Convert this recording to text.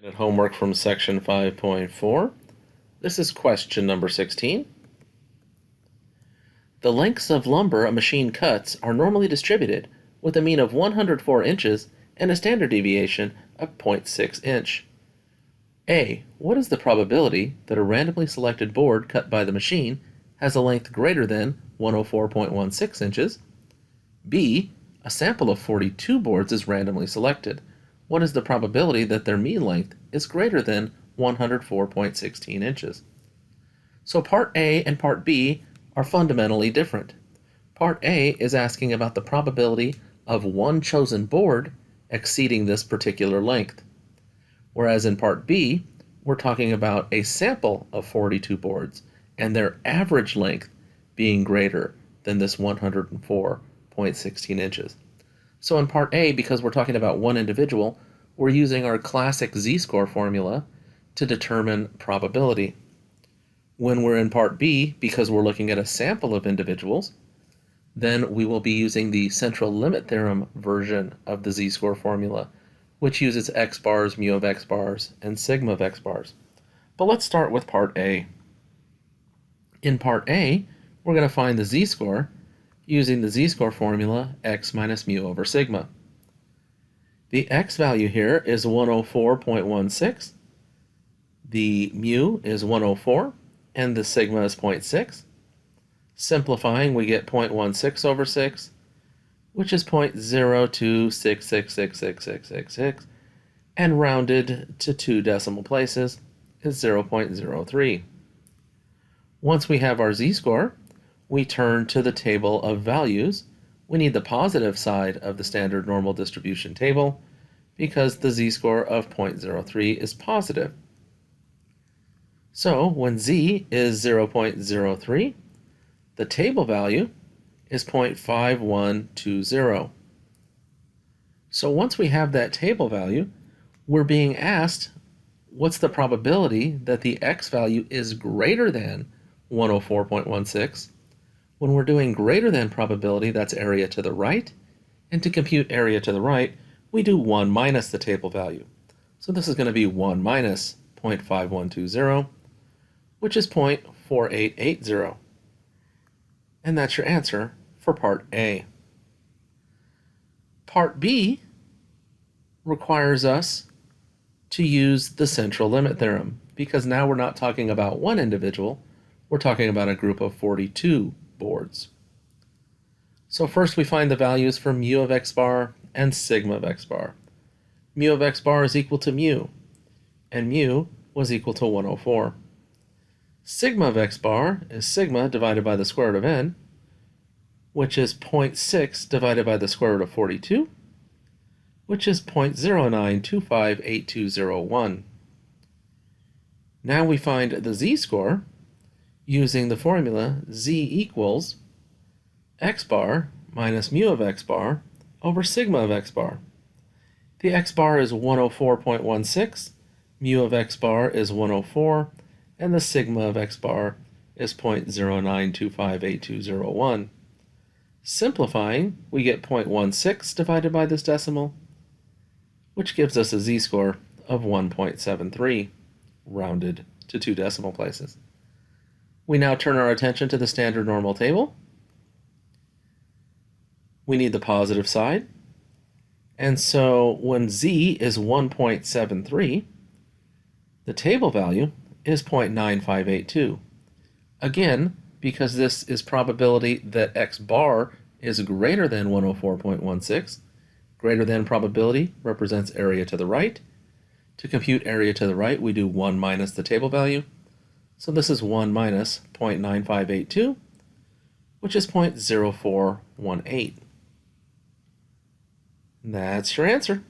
At homework from section 5.4. This is question number 16. The lengths of lumber a machine cuts are normally distributed with a mean of 104 inches and a standard deviation of 0.6 inch. A. What is the probability that a randomly selected board cut by the machine has a length greater than 104.16 inches? B. A sample of 42 boards is randomly selected. What is the probability that their mean length is greater than 104.16 inches? So part A and part B are fundamentally different. Part A is asking about the probability of one chosen board exceeding this particular length. Whereas in part B, we're talking about a sample of 42 boards and their average length being greater than this 104.16 inches. So in part A, because we're talking about one individual, we're using our classic z-score formula to determine probability. When we're in part B, because we're looking at a sample of individuals, then we will be using the central limit theorem version of the z-score formula, which uses x bars, mu of x bars, and sigma of x bars. But let's start with part A. In part A, we're going to find the z-score using the z-score formula x minus mu over sigma. The x value here is 104.16, the mu is 104, and the sigma is 0.6. Simplifying, we get 0.16 over 6, which is 0.026666666, and rounded to 2 decimal places is 0.03. Once we have our z-score, we turn to the table of values. We need the positive side of the standard normal distribution table because the z-score of 0.03 is positive. So when z is 0.03, the table value is 0.5120. So once we have that table value, we're being asked what's the probability that the x value is greater than 104.16. When we're doing greater than probability, that's area to the right. And to compute area to the right, we do 1 minus the table value. So this is going to be 1 minus 0.5120, which is 0.4880. And that's your answer for part A. Part B requires us to use the central limit theorem, because now we're not talking about one individual, we're talking about a group of 42 boards. So first we find the values for mu of x bar and sigma of x bar. Mu of x bar is equal to mu, and mu was equal to 104. Sigma of x bar is sigma divided by the square root of n, which is 0.6 divided by the square root of 42, which is 0.09258201. Now we find the z-score using the formula z equals x bar minus mu of x bar over sigma of x bar. The x bar is 104.16, mu of x bar is 104, and the sigma of x bar is 0.09258201. Simplifying, we get 0.16 divided by this decimal, which gives us a z-score of 1.73, rounded to 2 decimal places. We now turn our attention to the standard normal table. We need the positive side. And so when z is 1.73, the table value is 0.9582. Again, because this is probability that x bar is greater than 104.16, greater than probability represents area to the right. To compute area to the right, we do 1 minus the table value. So this is 1 minus 0.9582, which is 0.0418. That's your answer.